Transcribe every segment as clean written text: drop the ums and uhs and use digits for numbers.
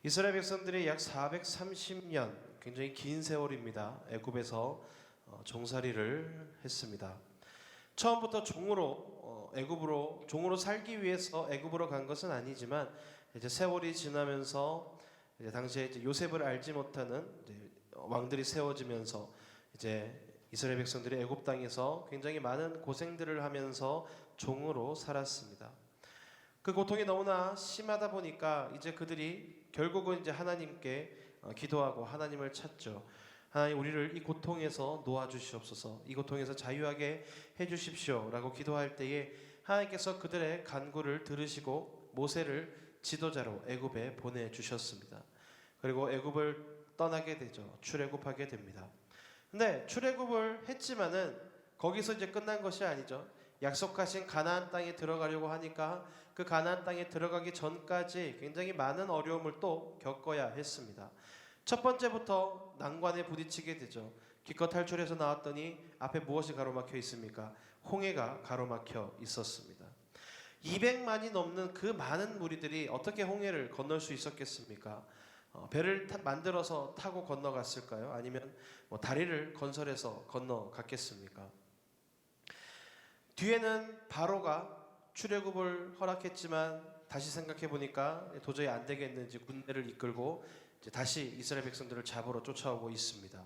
이스라엘 백성들이 약 430년, 굉장히 긴 세월입니다. 애굽에서 종살이를 했습니다. 처음부터 애굽으로 종으로 살기 위해서 애굽으로 간 것은 아니지만 이제 세월이 지나면서 이제 당시에 이제 요셉을 알지 못하는 이제 왕들이 세워지면서 이제 이스라엘 백성들이 애굽 땅에서 굉장히 많은 고생들을 하면서 종으로 살았습니다. 그 고통이 너무나 심하다 보니까 이제 그들이 결국은 이제 하나님께 기도하고 하나님을 찾죠. 하나님, 우리를 이 고통에서 놓아주시옵소서, 이 고통에서 자유하게 해주십시오라고 기도할 때에 하나님께서 그들의 간구를 들으시고 모세를 지도자로 애굽에 보내주셨습니다. 그리고 애굽을 떠나게 되죠. 출애굽하게 됩니다. 근데 출애굽을 했지만은 거기서 이제 끝난 것이 아니죠. 약속하신 가나안 땅에 들어가려고 하니까 그 가나안 땅에 들어가기 전까지 굉장히 많은 어려움을 또 겪어야 했습니다. 첫 번째부터 난관에 부딪히게 되죠. 기껏 탈출해서 나왔더니 앞에 무엇이 가로막혀 있습니까? 홍해가 가로막혀 있었습니다. 200만이 넘는 그 많은 무리들이 어떻게 홍해를 건널 수 있었겠습니까? 배를 만들어서 타고 건너갔을까요? 아니면 다리를 건설해서 건너갔겠습니까? 뒤에는 바로가 출애굽을 허락했지만 다시 생각해 보니까 도저히 안 되겠는지 군대를 이끌고 이제 다시 이스라엘 백성들을 잡으러 쫓아오고 있습니다.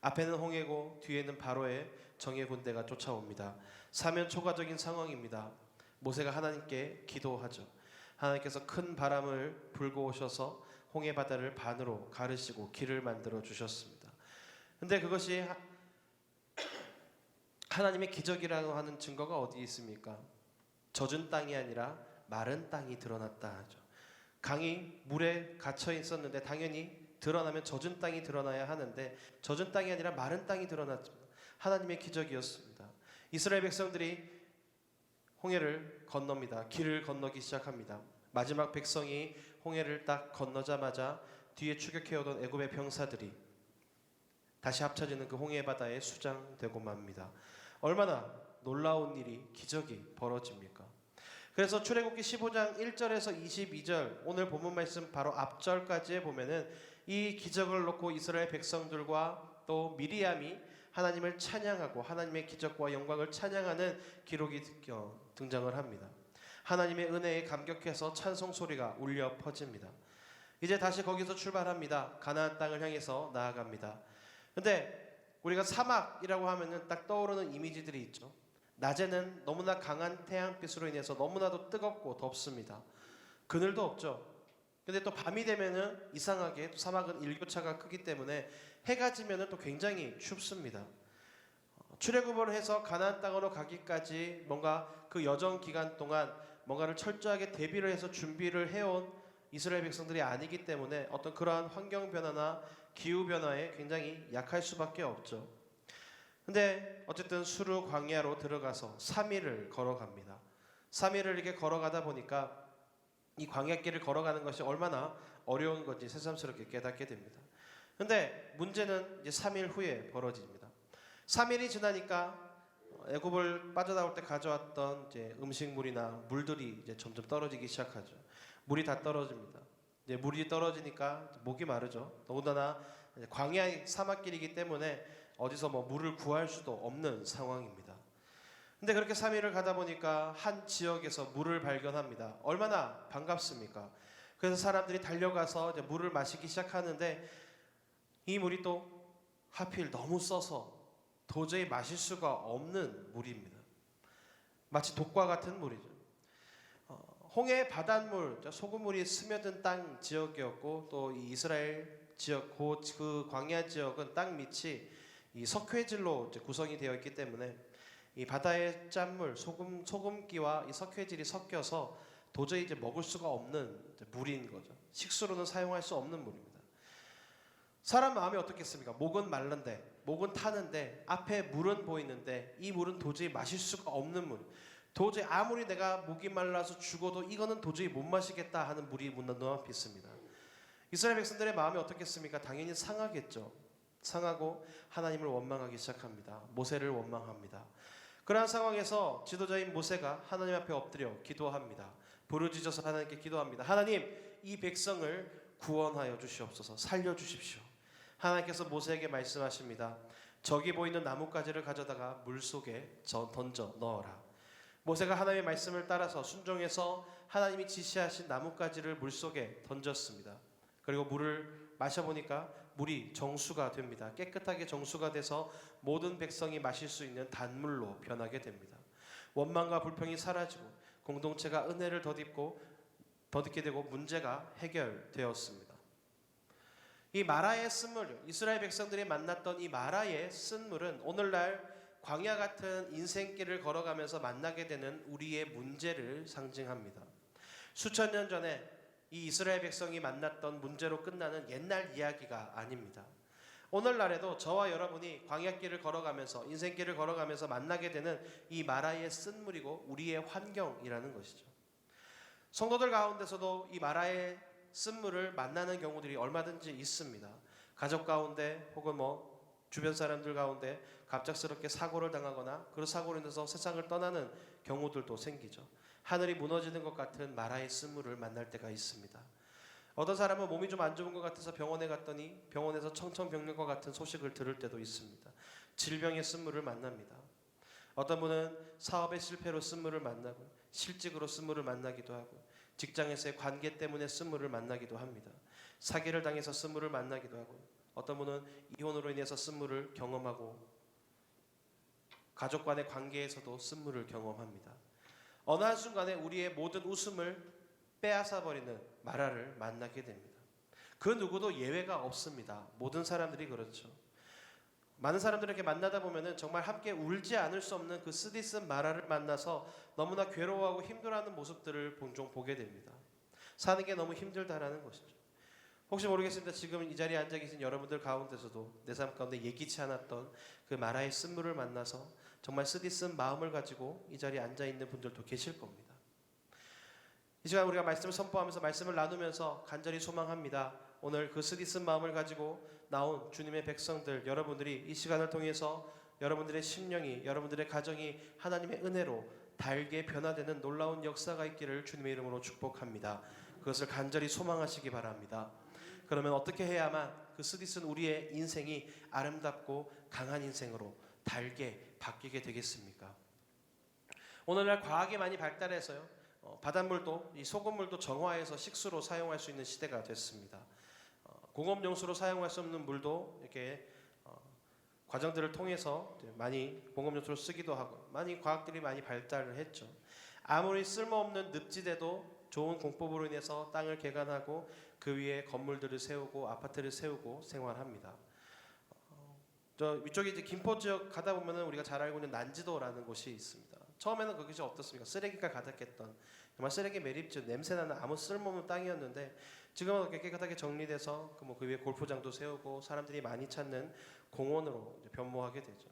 앞에는 홍해고 뒤에는 바로의 정예 군대가 쫓아옵니다. 사면초가적인 상황입니다. 모세가 하나님께 기도하죠. 하나님께서 큰 바람을 불고 오셔서 홍해 바다를 반으로 가르시고 길을 만들어 주셨습니다. 근데 그것이 하나님의 기적이라고 하는 증거가 어디 있습니까? 젖은 땅이 아니라 마른 땅이 드러났다 하죠. 강이 물에 갇혀 있었는데 당연히 드러나면 젖은 땅이 드러나야 하는데 젖은 땅이 아니라 마른 땅이 드러났습니다. 하나님의 기적이었습니다. 이스라엘 백성들이 홍해를 건넙니다. 길을 건너기 시작합니다. 마지막 백성이 홍해를 딱 건너자마자 뒤에 추격해오던 애굽의 병사들이 다시 합쳐지는 그 홍해 바다에 수장되고 맙니다. 얼마나 놀라운 일이, 기적이 벌어집니까? 그래서 출애굽기 15장 1절에서 22절, 오늘 본문 말씀 바로 앞절까지에 보면은 이 기적을 놓고 이스라엘 백성들과 또 미리암이 하나님을 찬양하고 하나님의 기적과 영광을 찬양하는 기록이 등장을 합니다. 하나님의 은혜에 감격해서 찬송 소리가 울려 퍼집니다. 이제 다시 거기서 출발합니다. 가나안 땅을 향해서 나아갑니다. 근데 우리가 사막이라고 하면은 딱 떠오르는 이미지들이 있죠. 낮에는 너무나 강한 태양빛으로 인해서 너무나도 뜨겁고 덥습니다. 그늘도 없죠. 근데 또 밤이 되면은 이상하게 또 사막은 일교차가 크기 때문에 해가 지면은 또 굉장히 춥습니다. 출애굽을 해서 가나안 땅으로 가기까지 뭔가 그 여정 기간 동안 뭔가를 철저하게 대비를 해서 준비를 해온 이스라엘 백성들이 아니기 때문에 어떤 그러한 환경 변화나 기후 변화에 굉장히 약할 수밖에 없죠. 근데 어쨌든 수르 광야로 들어가서 3일을 걸어갑니다. 3일을 이렇게 걸어가다 보니까 이 광야길을 걸어가는 것이 얼마나 어려운 건지 새삼스럽게 깨닫게 됩니다. 근데 문제는 이제 3일 후에 벌어집니다. 3일이 지나니까 애굽을 빠져나올 때 가져왔던 이제 음식물이나 물들이 이제 점점 떨어지기 시작하죠. 물이 다 떨어집니다. 이제 물이 떨어지니까 목이 마르죠. 더군다나 광야의 사막길이기 때문에 어디서 물을 구할 수도 없는 상황입니다. 근데 그렇게 3일을 가다 보니까 한 지역에서 물을 발견합니다. 얼마나 반갑습니까? 그래서 사람들이 달려가서 이제 물을 마시기 시작하는데 이 물이 또 하필 너무 써서 도저히 마실 수가 없는 물입니다. 마치 독과 같은 물이죠. 홍해 바닷물, 소금물이 스며든 땅 지역이었고 또 이 이스라엘 지역, 그 광야 지역은 땅 밑이 이 석회질로 이제 구성이 되어 있기 때문에 이 바다의 짠물, 소금기와 이 석회질이 섞여서 도저히 이제 먹을 수가 없는 물인 거죠. 식수로는 사용할 수 없는 물입니다. 사람 마음이 어떻겠습니까? 목은 마른데, 목은 타는데, 앞에 물은 보이는데 이 물은 도저히 마실 수가 없는 물. 도저히 아무리 내가 목이 말라서 죽어도 이거는 도저히 못 마시겠다 하는 물이 눈앞에 있습니다. 이스라엘 백성들의 마음이 어떻겠습니까? 당연히 상하겠죠. 상하고 하나님을 원망하기 시작합니다. 모세를 원망합니다. 그러한 상황에서 지도자인 모세가 하나님 앞에 엎드려 기도합니다. 부르짖어서 하나님께 기도합니다. 하나님, 이 백성을 구원하여 주시옵소서. 살려주십시오. 하나님께서 모세에게 말씀하십니다. 저기 보이는 나뭇가지를 가져다가 물속에 던져 넣어라. 모세가 하나님의 말씀을 따라서 순종해서 하나님이 지시하신 나뭇가지를 물속에 던졌습니다. 그리고 물을 마셔보니까 물이 정수가 됩니다. 깨끗하게 정수가 돼서 모든 백성이 마실 수 있는 단물로 변하게 됩니다. 원망과 불평이 사라지고 공동체가 은혜를 덧입게 되고 문제가 해결되었습니다. 이 마라의 쓴물, 이스라엘 백성들이 만났던 이 마라의 쓴물은 오늘날 광야 같은 인생길을 걸어가면서 만나게 되는 우리의 문제를 상징합니다. 수천 년 전에 이 이스라엘 백성이 만났던 문제로 끝나는 옛날 이야기가 아닙니다. 오늘날에도 저와 여러분이 광야길을 걸어가면서 인생길을 걸어가면서 만나게 되는 이 마라의 쓴물이고 우리의 환경이라는 것이죠. 성도들 가운데서도 이 마라의 쓴물을 만나는 경우들이 얼마든지 있습니다. 가족 가운데 혹은 주변 사람들 가운데 갑작스럽게 사고를 당하거나 그 사고로 인해서 세상을 떠나는 경우들도 생기죠. 하늘이 무너지는 것 같은 마라의 쓴물을 만날 때가 있습니다. 어떤 사람은 몸이 좀 안 좋은 것 같아서 병원에 갔더니 병원에서 청천벽력과 같은 소식을 들을 때도 있습니다. 질병의 쓴물을 만납니다. 어떤 분은 사업의 실패로 쓴물을 만나고 실직으로 쓴물을 만나기도 하고 직장에서의 관계 때문에 쓴물을 만나기도 합니다. 사기를 당해서 쓴물을 만나기도 하고 어떤 분은 이혼으로 인해서 쓴물을 경험하고 가족 간의 관계에서도 쓴물을 경험합니다. 어느 한순간에 우리의 모든 웃음을 빼앗아버리는 마라를 만나게 됩니다. 그 누구도 예외가 없습니다. 모든 사람들이 그렇죠. 많은 사람들에게 만나다 보면은 정말 함께 울지 않을 수 없는 그 쓰디쓴 마라를 만나서 너무나 괴로워하고 힘들어하는 모습들을 종종 보게 됩니다. 사는 게 너무 힘들다라는 것이죠. 혹시 모르겠습니다. 지금 이 자리에 앉아 계신 여러분들 가운데서도 내 삶 가운데 예기치 않았던 그 마라의 쓴물을 만나서 정말 쓰디쓴 마음을 가지고 이 자리에 앉아 있는 분들도 계실 겁니다. 이 시간 우리가 말씀을 선포하면서 말씀을 나누면서 간절히 소망합니다. 오늘 그 쓰디쓴 마음을 가지고 나온 주님의 백성들 여러분들이 이 시간을 통해서 여러분들의 심령이 여러분들의 가정이 하나님의 은혜로 달게 변화되는 놀라운 역사가 있기를 주님의 이름으로 축복합니다. 그것을 간절히 소망하시기 바랍니다. 그러면 어떻게 해야만 그 쓰디쓴 우리의 인생이 아름답고 강한 인생으로 달게 바뀌게 되겠습니까? 오늘날 과학이 많이 발달해서요. 바닷물도 이 소금물도 정화해서 식수로 사용할 수 있는 시대가 됐습니다. 공업용수로 사용할 수 없는 물도 이렇게 과정들을 통해서 많이 공업용수로 쓰기도 하고 많이 과학들이 많이 발달을 했죠. 아무리 쓸모없는 늪지대도 좋은 공법으로 인해서 땅을 개간하고 그 위에 건물들을 세우고 아파트를 세우고 생활합니다. 저 위쪽에 이제 김포 지역 가다 보면은 우리가 잘 알고 있는 난지도라는 곳이 있습니다. 처음에는 거기서 어떻습니까? 쓰레기가 가득했던 정말 쓰레기 매립지 냄새나는 아무 쓸모없는 땅이었는데 지금은 이렇게 깨끗하게 정리돼서 그 위에 골프장도 세우고 사람들이 많이 찾는 공원으로 변모하게 되죠.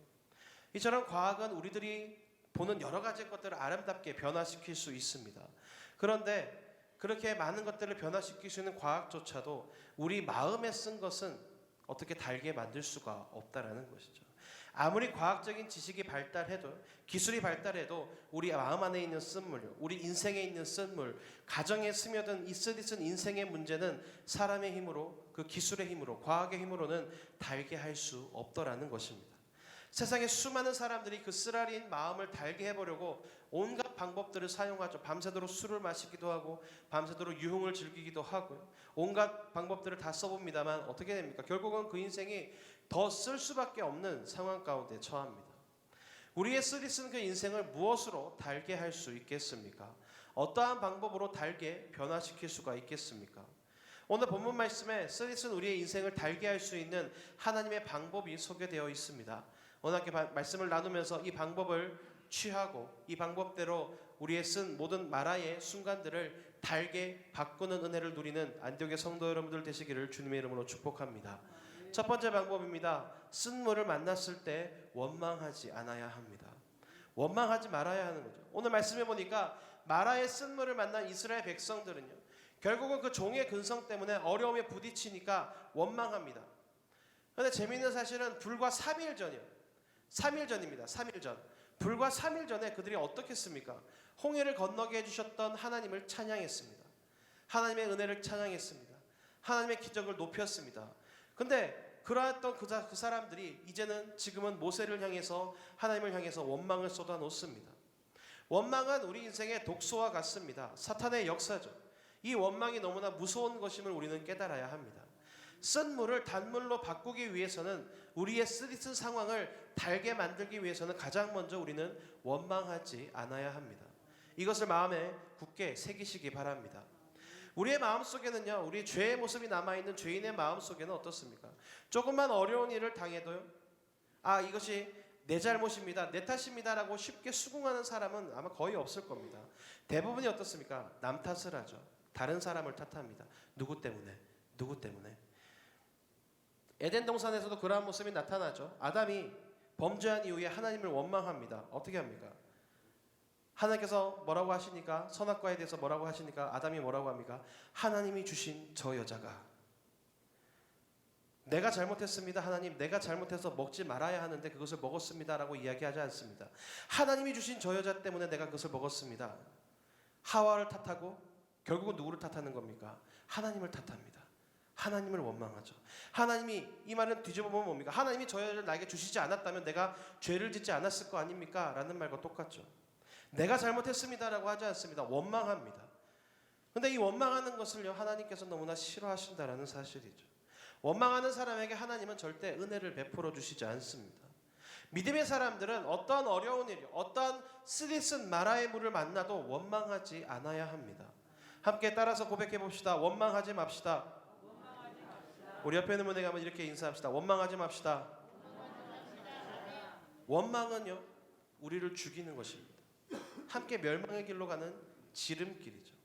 이처럼 과학은 우리들이 보는 여러 가지 것들을 아름답게 변화시킬 수 있습니다. 그런데 그렇게 많은 것들을 변화시킬 수 있는 과학조차도 우리 마음에 쓴 것은 어떻게 달게 만들 수가 없다라는 것이죠. 아무리 과학적인 지식이 발달해도 기술이 발달해도 우리 마음 안에 있는 쓴물, 우리 인생에 있는 쓴물, 가정에 스며든 이 쓰디쓴 인생의 문제는 사람의 힘으로 그 기술의 힘으로 과학의 힘으로는 달게 할 수 없더라는 것입니다. 세상에 수많은 사람들이 그 쓰라린 마음을 달게 해보려고 온갖 방법들을 사용하죠. 밤새도록 술을 마시기도 하고 밤새도록 유흥을 즐기기도 하고요. 온갖 방법들을 다 써봅니다만 어떻게 됩니까? 결국은 그 인생이 더 쓸 수밖에 없는 상황 가운데 처합니다. 우리의 쓰디쓴 그 인생을 무엇으로 달게 할 수 있겠습니까? 어떠한 방법으로 달게 변화시킬 수가 있겠습니까? 오늘 본문 말씀에 쓰디쓴 우리의 인생을 달게 할 수 있는 하나님의 방법이 소개되어 있습니다. 오늘 함께 말씀을 나누면서 이 방법을 취하고 이 방법대로 우리의 쓴 모든 마라의 순간들을 달게 바꾸는 은혜를 누리는 안디옥의 성도 여러분들 되시기를 주님의 이름으로 축복합니다. 첫 번째 방법입니다. 쓴물을 만났을 때 원망하지 않아야 합니다. 원망하지 말아야 하는 거죠. 오늘 말씀해 보니까 마라의 쓴물을 만난 이스라엘 백성들은요, 결국은 그 종의 근성 때문에 어려움에 부딪히니까 원망합니다. 그런데 재미있는 사실은 불과 3일 전이요. 3일 전입니다. 3일 전. 불과 3일 전에 그들이 어떻게 했습니까? 홍해를 건너게 해주셨던 하나님을 찬양했습니다. 하나님의 은혜를 찬양했습니다. 하나님의 기적을 높였습니다. 근데 그러했던 그 사람들이 이제는 지금은 모세를 향해서 하나님을 향해서 원망을 쏟아놓습니다. 원망은 우리 인생의 독소와 같습니다. 사탄의 역사죠. 이 원망이 너무나 무서운 것임을 우리는 깨달아야 합니다. 쓴 물을 단물로 바꾸기 위해서는 우리의 쓰디쓴 상황을 달게 만들기 위해서는 가장 먼저 우리는 원망하지 않아야 합니다. 이것을 마음에 굳게 새기시기 바랍니다. 우리의 마음속에는요, 우리 죄의 모습이 남아있는 죄인의 마음속에는 어떻습니까? 조금만 어려운 일을 당해도요, 이것이 내 잘못입니다, 내 탓입니다 라고 쉽게 수긍하는 사람은 아마 거의 없을 겁니다. 대부분이 어떻습니까? 남 탓을 하죠. 다른 사람을 탓합니다. 누구 때문에? 누구 때문에? 에덴 동산에서도 그러한 모습이 나타나죠. 아담이 범죄한 이후에 하나님을 원망합니다. 어떻게 합니까? 하나님께서 뭐라고 하시니까, 선악과에 대해서 뭐라고 하시니까 아담이 뭐라고 합니까? 하나님이 주신 저 여자가, 내가 잘못했습니다 하나님, 내가 잘못해서 먹지 말아야 하는데 그것을 먹었습니다 라고 이야기하지 않습니다. 하나님이 주신 저 여자 때문에 내가 그것을 먹었습니다. 하와를 탓하고 결국은 누구를 탓하는 겁니까? 하나님을 탓합니다. 하나님을 원망하죠. 하나님이, 이 말은 뒤집어보면 뭡니까? 하나님이 저 여자를 나에게 주시지 않았다면 내가 죄를 짓지 않았을 거 아닙니까? 라는 말과 똑같죠. 내가 잘못했습니다 라고 하지 않습니다. 원망합니다. 근데 이 원망하는 것을요, 하나님께서 너무나 싫어하신다라는 사실이죠. 원망하는 사람에게 하나님은 절대 은혜를 베풀어 주시지 않습니다. 믿음의 사람들은 어떠한 어려운 일, 어떠한 쓰디쓴 마라의 물을 만나도 원망하지 않아야 합니다. 함께 따라서 고백해 봅시다. 원망하지 맙시다. 우리 옆에 있는 분에게 한번 이렇게 인사합시다. 원망하지 맙시다. 원망은요, 우리를 죽이는 것입니다. 함께 멸망의 길로 가는 지름길이죠.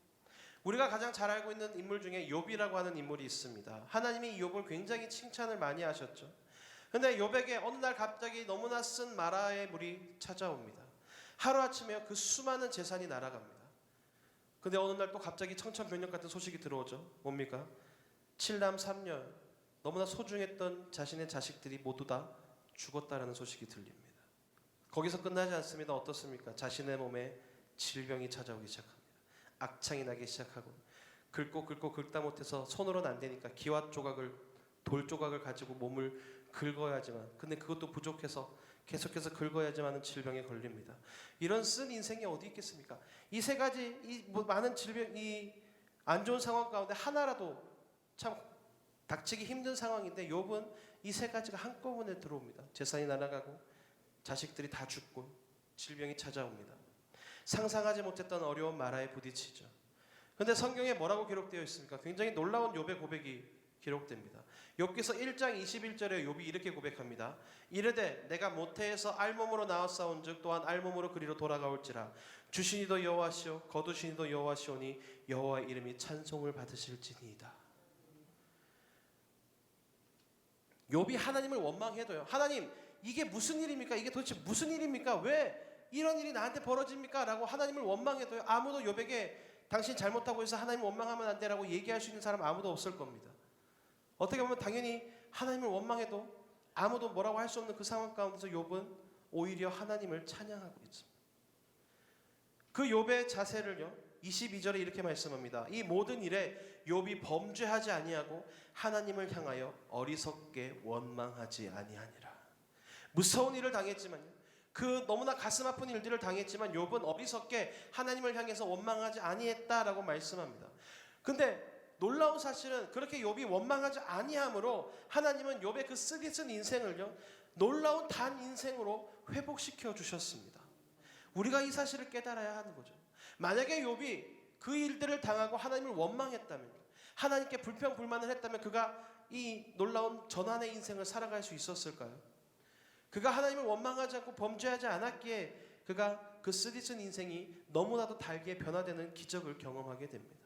우리가 가장 잘 알고 있는 인물 중에 욥이라고 하는 인물이 있습니다. 하나님이 욥을 굉장히 칭찬을 많이 하셨죠. 근데 욥에게 어느 날 갑자기 너무나 쓴 마라의 물이 찾아옵니다. 하루아침에 그 수많은 재산이 날아갑니다. 근데 어느 날 또 갑자기 청천벽력 같은 소식이 들어오죠. 뭡니까? 7남 3녀, 너무나 소중했던 자신의 자식들이 모두 다 죽었다라는 소식이 들립니다. 거기서 끝나지 않습니다. 어떻습니까? 자신의 몸에 질병이 찾아오기 시작합니다. 악창이 나기 시작하고, 긁고 긁다 못해서 손으로는 안 되니까 기와 조각을, 돌 조각을 가지고 몸을 긁어야지만, 근데 그것도 부족해서 계속해서 긁어야지만 질병에 걸립니다. 이런 쓴 인생이 어디 있겠습니까? 이 세 가지, 많은 질병, 이 안 좋은 상황 가운데 하나라도 참 닥치기 힘든 상황인데 욥은 이 세 가지가 한꺼번에 들어옵니다. 재산이 날아가고 자식들이 다 죽고 질병이 찾아옵니다. 상상하지 못했던 어려운 마라에 부딪히죠. 그런데 성경에 뭐라고 기록되어 있습니까? 굉장히 놀라운 욥의 고백이 기록됩니다. 욥기서 1장 21절에 욥이 이렇게 고백합니다. 이르되 내가 모태에서 알몸으로 나왔사온즉 또한 알몸으로 그리로 돌아가올지라. 주시니도 여호와시오 거두시니도 여호와시오니 여호와의 이름이 찬송을 받으실지니이다. 욥이 하나님을 원망해도요, 하나님 이게 무슨 일입니까? 이게 도대체 무슨 일입니까? 왜 이런 일이 나한테 벌어집니까? 라고 하나님을 원망해도요, 아무도 욥에게 당신 잘못하고 있어 하나님 원망하면 안 돼라고 얘기할 수 있는 사람 아무도 없을 겁니다. 어떻게 보면 당연히 하나님을 원망해도 아무도 뭐라고 할 수 없는 그 상황 가운데서 욥은 오히려 하나님을 찬양하고 있습니다. 그 욥의 자세를요, 22절에 이렇게 말씀합니다. 이 모든 일에 욥이 범죄하지 아니하고 하나님을 향하여 어리석게 원망하지 아니하니라. 무서운 일을 당했지만요, 그 너무나 가슴 아픈 일들을 당했지만 욥은 어리석게 하나님을 향해서 원망하지 아니했다라고 말씀합니다. 근데 놀라운 사실은 그렇게 욥이 원망하지 아니함으로 하나님은 욥의 그 쓰디쓴 인생을요, 놀라운 단 인생으로 회복시켜 주셨습니다. 우리가 이 사실을 깨달아야 하는 거죠. 만약에 욥이 그 일들을 당하고 하나님을 원망했다면, 하나님께 불평불만을 했다면 그가 이 놀라운 전환의 인생을 살아갈 수 있었을까요? 그가 하나님을 원망하지 않고 범죄하지 않았기에 그가 그 쓰디쓴 인생이 너무나도 달게 변화되는 기적을 경험하게 됩니다.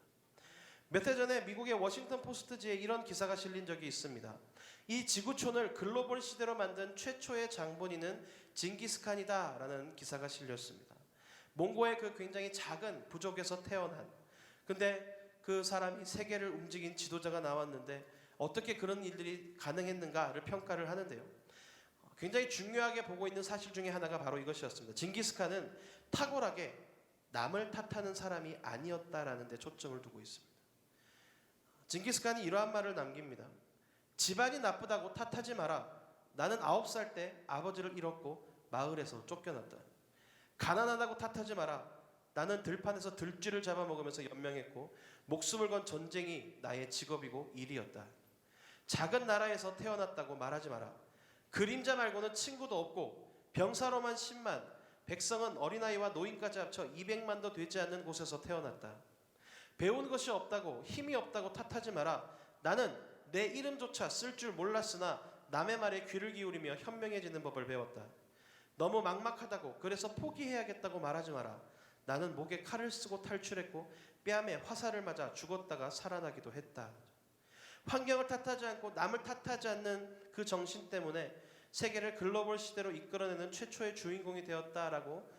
몇 해 전에 미국의 워싱턴 포스트지에 이런 기사가 실린 적이 있습니다. 이 지구촌을 글로벌 시대로 만든 최초의 장본인은 징기스칸이다 라는 기사가 실렸습니다. 몽고의 그 굉장히 작은 부족에서 태어난, 근데 그 사람이 세계를 움직인 지도자가 나왔는데 어떻게 그런 일들이 가능했는가를 평가를 하는데요, 굉장히 중요하게 보고 있는 사실 중에 하나가 바로 이것이었습니다. 징기스칸은 탁월하게 남을 탓하는 사람이 아니었다라는 데 초점을 두고 있습니다. 징기스칸이 이러한 말을 남깁니다. 집안이 나쁘다고 탓하지 마라. 나는 9살 때 아버지를 잃었고 마을에서 쫓겨났다. 가난하다고 탓하지 마라. 나는 들판에서 들쥐를 잡아먹으면서 연명했고 목숨을 건 전쟁이 나의 직업이고 일이었다. 작은 나라에서 태어났다고 말하지 마라. 그림자 말고는 친구도 없고 병사로만 10만, 백성은 어린아이와 노인까지 합쳐 200만도 되지 않는 곳에서 태어났다. 배운 것이 없다고, 힘이 없다고 탓하지 마라. 나는 내 이름조차 쓸 줄 몰랐으나 남의 말에 귀를 기울이며 현명해지는 법을 배웠다. 너무 막막하다고, 그래서 포기해야겠다고 말하지 마라. 나는 목에 칼을 쓰고 탈출했고 뺨에 화살을 맞아 죽었다가 살아나기도 했다. 환경을 탓하지 않고 남을 탓하지 않는 그 정신 때문에 세계를 글로벌 시대로 이끌어내는 최초의 주인공이 되었다라고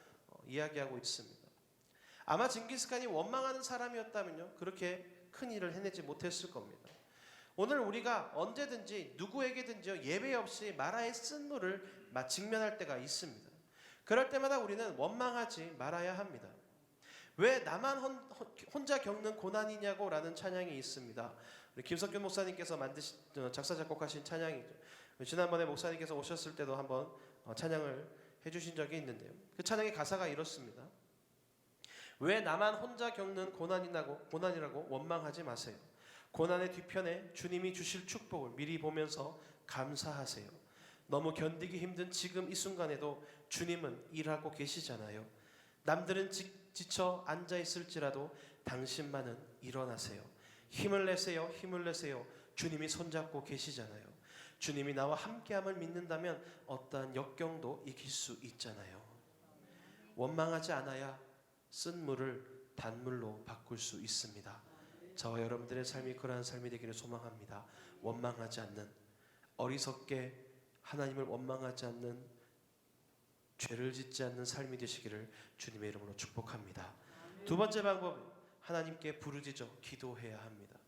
이야기하고 있습니다. 아마 징기스칸이 원망하는 사람이었다면요, 그렇게 큰 일을 해내지 못했을 겁니다. 오늘 우리가 언제든지 누구에게든지요, 예배 없이 마라의 쓴물을 직면할 때가 있습니다. 그럴 때마다 우리는 원망하지 말아야 합니다. 왜 나만 혼자 겪는 고난이냐고 라는 찬양이 있습니다. 우리 김석균 목사님께서 작사 작곡하신 찬양이죠. 지난번에 목사님께서 오셨을 때도 한번 찬양을 해주신 적이 있는데요, 그 찬양의 가사가 이렇습니다. 왜 나만 혼자 겪는 고난이라고 원망하지 마세요. 고난의 뒤편에 주님이 주실 축복을 미리 보면서 감사하세요. 너무 견디기 힘든 지금 이 순간에도 주님은 일하고 계시잖아요. 남들은 지쳐 앉아있을지라도 당신만은 일어나세요. 힘을 내세요. 힘을 내세요. 주님이 손잡고 계시잖아요. 주님이 나와 함께함을 믿는다면 어떠한 역경도 이길 수 있잖아요. 원망하지 않아야 쓴 물을 단물로 바꿀 수 있습니다. 저와 여러분들의 삶이 그러한 삶이 되기를 소망합니다. 원망하지 않는, 어리석게 하나님을 원망하지 않는, 죄를 짓지 않는 삶이 되시기를 주님의 이름으로 축복합니다. 두 번째 방법은 하나님께 부르짖어 기도해야 합니다.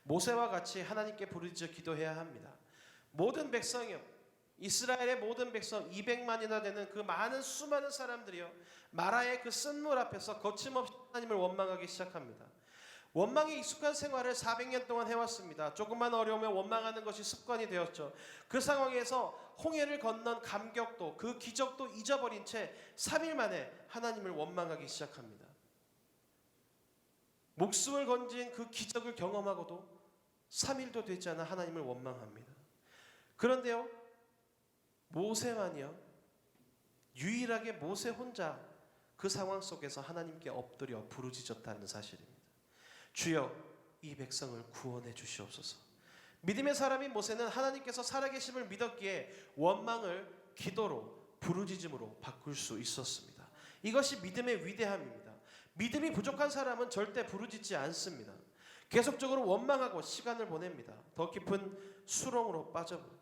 모세와 같이 하나님께 부르짖어 기도해야 합니다. 모든 백성이요, 이스라엘의 모든 백성 200만이나 되는 그 수많은 사람들이요, 마라의 그 쓴물 앞에서 거침없이 하나님을 원망하기 시작합니다. 원망에 익숙한 생활을 400년 동안 해왔습니다. 조금만 어려우면 원망하는 것이 습관이 되었죠. 그 상황에서 홍해를 건넌 감격도, 그 기적도 잊어버린 채 3일 만에 하나님을 원망하기 시작합니다. 목숨을 건진 그 기적을 경험하고도 3일도 되지 않아 하나님을 원망합니다. 그런데요, 모세만이요, 유일하게 모세 혼자 그 상황 속에서 하나님께 엎드려 부르짖었다는 사실입니다. 주여, 이 백성을 구원해 주시옵소서. 믿음의 사람인 모세는 하나님께서 살아계심을 믿었기에 원망을 기도로, 부르짖음으로 바꿀 수 있었습니다. 이것이 믿음의 위대함입니다. 믿음이 부족한 사람은 절대 부르짖지 않습니다. 계속적으로 원망하고 시간을 보냅니다. 더 깊은 수렁으로 빠져버려요.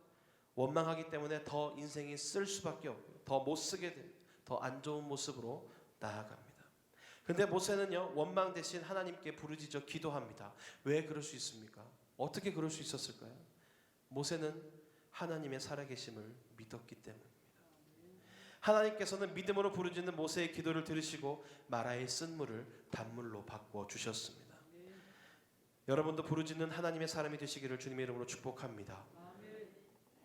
원망하기 때문에 더 인생이 쓸 수밖에 없고요, 더 못 쓰게 됩니다. 더 안 좋은 모습으로 나아갑니다. 근데 모세는요, 원망 대신 하나님께 부르짖어 기도합니다. 왜 그럴 수 있습니까? 어떻게 그럴 수 있었을까요? 모세는 하나님의 살아계심을 믿었기 때문입니다. 하나님께서는 믿음으로 부르짖는 모세의 기도를 들으시고 마라의 쓴물을 단물로 바꿔 주셨습니다. 여러분도 부르짖는 하나님의 사람이 되시기를 주님의 이름으로 축복합니다.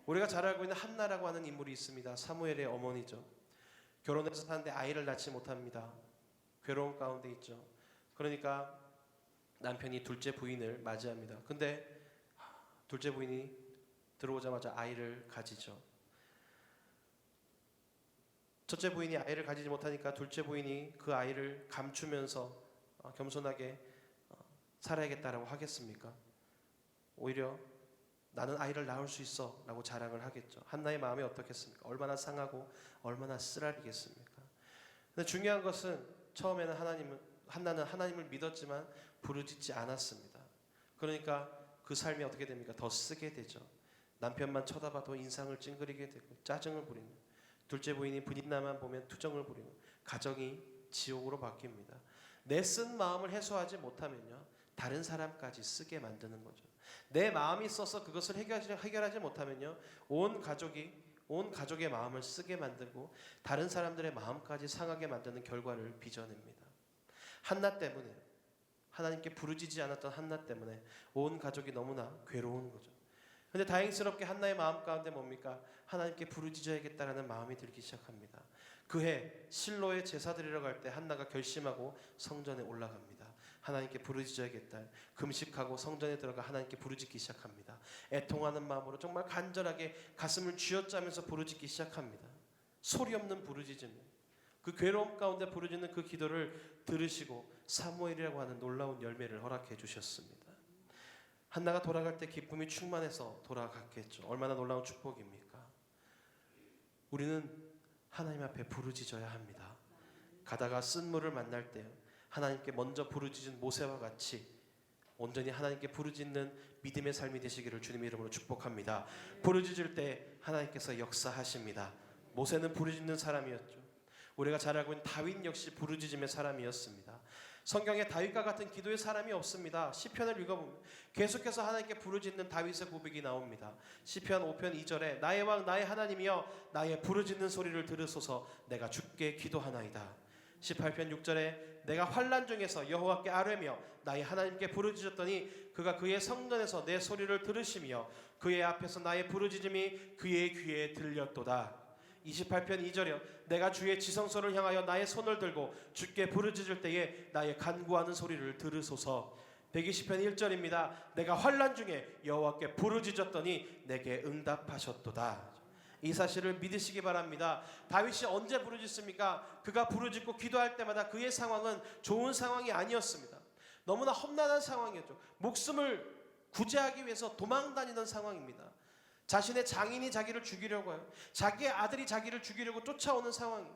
우리가 잘 알고 있는 한나라고 하는 인물이 있습니다. 사무엘의 어머니죠. 결혼해서 사는데 아이를 낳지 못합니다. 괴로운 가운데 있죠. 그러니까 남편이 둘째 부인을 맞이합니다. 근데 둘째 부인이 들어오자마자 아이를 가지죠. 첫째 부인이 아이를 가지지 못하니까 둘째 부인이 그 아이를 감추면서 겸손하게 살아야겠다라고 하겠습니까? 오히려 나는 아이를 낳을 수 있어 라고 자랑을 하겠죠. 한나의 마음이 어떻겠습니까? 얼마나 상하고 얼마나 쓰라리겠습니까? 근데 중요한 것은 처음에는 한나는 하나님을 믿었지만 부르짖지 않았습니다. 그러니까 그 삶이 어떻게 됩니까? 더 쓰게 되죠. 남편만 쳐다봐도 인상을 찡그리게 되고 짜증을 부리는, 둘째 부인이 분인나만 보면 투정을 부리는 가정이 지옥으로 바뀝니다. 내 쓴 마음을 해소하지 못하면요, 다른 사람까지 쓰게 만드는 거죠. 내 마음이 써서 그것을 해결하지 못하면요, 온 가족의 마음을 쓰게 만들고 다른 사람들의 마음까지 상하게 만드는 결과를 빚어냅니다. 한나 때문에 하나님께 부르짖지 않았던 한나 때문에 온 가족이 너무나 괴로운 거죠. 근데 다행스럽게 한나의 마음 가운데 뭡니까? 하나님께 부르짖어야겠다라는 마음이 들기 시작합니다. 그해 실로에 제사 드리러 갈 때 한나가 결심하고 성전에 올라갑니다. 하나님께 부르짖어야겠다. 금식하고 성전에 들어가 하나님께 부르짖기 시작합니다. 애통하는 마음으로 정말 간절하게 가슴을 쥐어짜면서 부르짖기 시작합니다. 소리 없는 부르짖음, 그 괴로움 가운데 부르짖는 그 기도를 들으시고 사무엘이라고 하는 놀라운 열매를 허락해 주셨습니다. 한나가 돌아갈 때 기쁨이 충만해서 돌아갔겠죠. 얼마나 놀라운 축복입니까? 우리는 하나님 앞에 부르짖어야 합니다. 가다가 쓴물을 만날 때 하나님께 먼저 부르짖은 모세와 같이 온전히 하나님께 부르짖는 믿음의 삶이 되시기를 주님의 이름으로 축복합니다. 부르짖을 때 하나님께서 역사하십니다. 모세는 부르짖는 사람이었죠. 우리가 잘 알고 있는 다윗 역시 부르짖음의 사람이었습니다. 성경에 다윗과 같은 기도의 사람이 없습니다. 시편을 읽어보면 계속해서 하나님께 부르짖는 다윗의 고백이 나옵니다. 시편 5편 2절에 나의 왕 나의 하나님이여 나의 부르짖는 소리를 들으소서 내가 주께 기도하나이다. 18편 6절에 내가 환난 중에서 여호와께 아뢰며 나의 하나님께 부르짖었더니 그가 그의 성전에서 내 소리를 들으시며 그의 앞에서 나의 부르짖음이 그의 귀에 들렸도다. 28편 2절이요 내가 주의 지성소를 향하여 나의 손을 들고 주께 부르짖을 때에 나의 간구하는 소리를 들으소서. 120편 1절입니다. 내가 환난 중에 여호와께 부르짖었더니 내게 응답하셨도다. 이 사실을 믿으시기 바랍니다. 다윗이 언제 부르짖습니까? 그가 부르짖고 기도할 때마다 그의 상황은 좋은 상황이 아니었습니다. 너무나 험난한 상황이었죠. 목숨을 구제하기 위해서 도망다니던 상황입니다. 자신의 장인이 자기를 죽이려고 해요. 자기의 아들이 자기를 죽이려고 쫓아오는 상황이에요.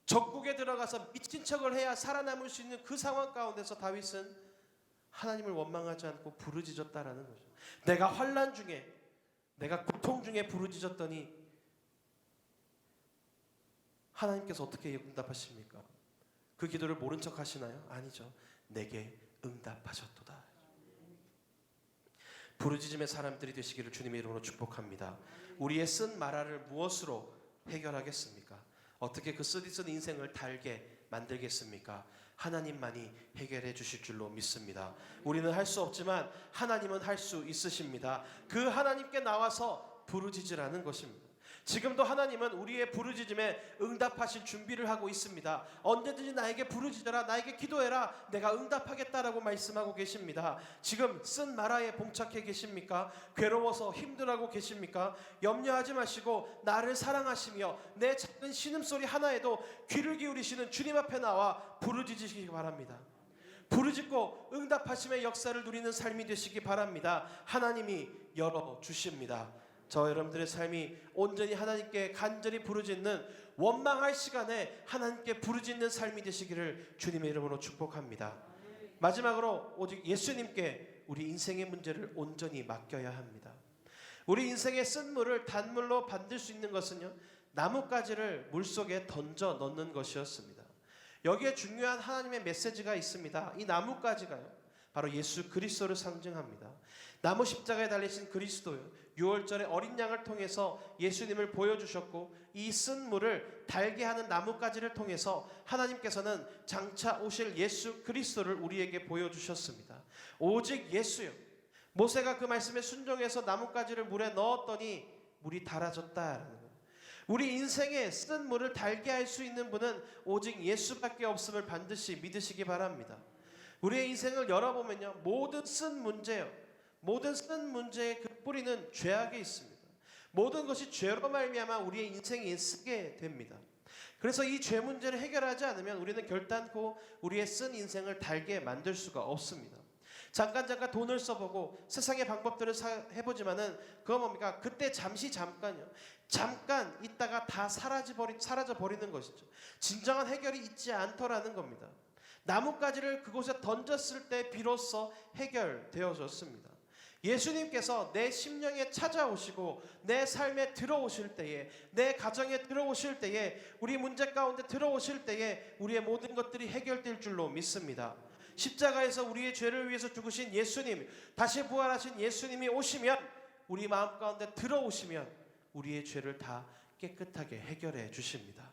적국에 들어가서 미친 척을 해야 살아남을 수 있는 그 상황 가운데서 다윗은 하나님을 원망하지 않고 부르짖었다라는 거죠. 내가 환난 중에 내가 고통 중에 부르짖었더니 하나님께서 어떻게 응답하십니까? 그 기도를 모른 척 하시나요? 아니죠. 내게 응답하셨도다. 부르짖음의 사람들이 되시기를 주님의 이름으로 축복합니다. 우리의 쓴 마라를 무엇으로 해결하겠습니까? 어떻게 그 쓰디쓴 인생을 달게 만들겠습니까? 하나님만이 해결해 주실 줄로 믿습니다. 우리는 할 수 없지만 하나님은 할 수 있으십니다. 그 하나님께 나와서 부르짖으라는 것입니다. 지금도 하나님은 우리의 부르짖음에 응답하실 준비를 하고 있습니다. 언제든지 나에게 부르짖어라, 나에게 기도해라, 내가 응답하겠다라고 말씀하고 계십니다. 지금 쓴 마라에 봉착해 계십니까? 괴로워서 힘들어하고 계십니까? 염려하지 마시고 나를 사랑하시며 내 작은 신음소리 하나에도 귀를 기울이시는 주님 앞에 나와 부르짖으시기 바랍니다. 부르짖고 응답하심의 역사를 누리는 삶이 되시기 바랍니다. 하나님이 열어주십니다. 저 여러분들의 삶이 온전히 하나님께 간절히 부르짖는 원망할 시간에 하나님께 부르짖는 삶이 되시기를 주님의 이름으로 축복합니다. 마지막으로 오직 예수님께 우리 인생의 문제를 온전히 맡겨야 합니다. 우리 인생의 쓴물을 단물로 만들 수 있는 것은요, 나뭇가지를 물속에 던져 넣는 것이었습니다. 여기에 중요한 하나님의 메시지가 있습니다. 이 나뭇가지가요 바로 예수 그리스도를 상징합니다. 나무 십자가에 달리신 그리스도요, 6월절에 어린 양을 통해서 예수님을 보여주셨고 이 쓴 물을 달게 하는 나뭇가지를 통해서 하나님께서는 장차 오실 예수 그리스도를 우리에게 보여주셨습니다. 오직 예수요. 모세가 그 말씀에 순종해서 나뭇가지를 물에 넣었더니 물이 달아졌다라는 거예요. 우리 인생에 쓴 물을 달게 할 수 있는 분은 오직 예수밖에 없음을 반드시 믿으시기 바랍니다. 우리의 인생을 열어보면요, 모든 쓴 문제요, 모든 쓴 문제의 그 뿌리는 죄악에 있습니다. 모든 것이 죄로 말미암아 우리의 인생이 쓰게 됩니다. 그래서 이 죄 문제를 해결하지 않으면 우리는 결단코 우리의 쓴 인생을 달게 만들 수가 없습니다. 잠깐 돈을 써보고 세상의 방법들을 해보지만은 그거 뭡니까? 그때 잠깐요. 잠깐 있다가 다 사라져 버리는 것이죠. 진정한 해결이 있지 않더라는 겁니다. 나뭇가지를 그곳에 던졌을 때 비로소 해결되어졌습니다. 예수님께서 내 심령에 찾아오시고 내 삶에 들어오실 때에, 내 가정에 들어오실 때에, 우리 문제 가운데 들어오실 때에 우리의 모든 것들이 해결될 줄로 믿습니다. 십자가에서 우리의 죄를 위해서 죽으신 예수님, 다시 부활하신 예수님이 오시면, 우리 마음 가운데 들어오시면 우리의 죄를 다 깨끗하게 해결해 주십니다.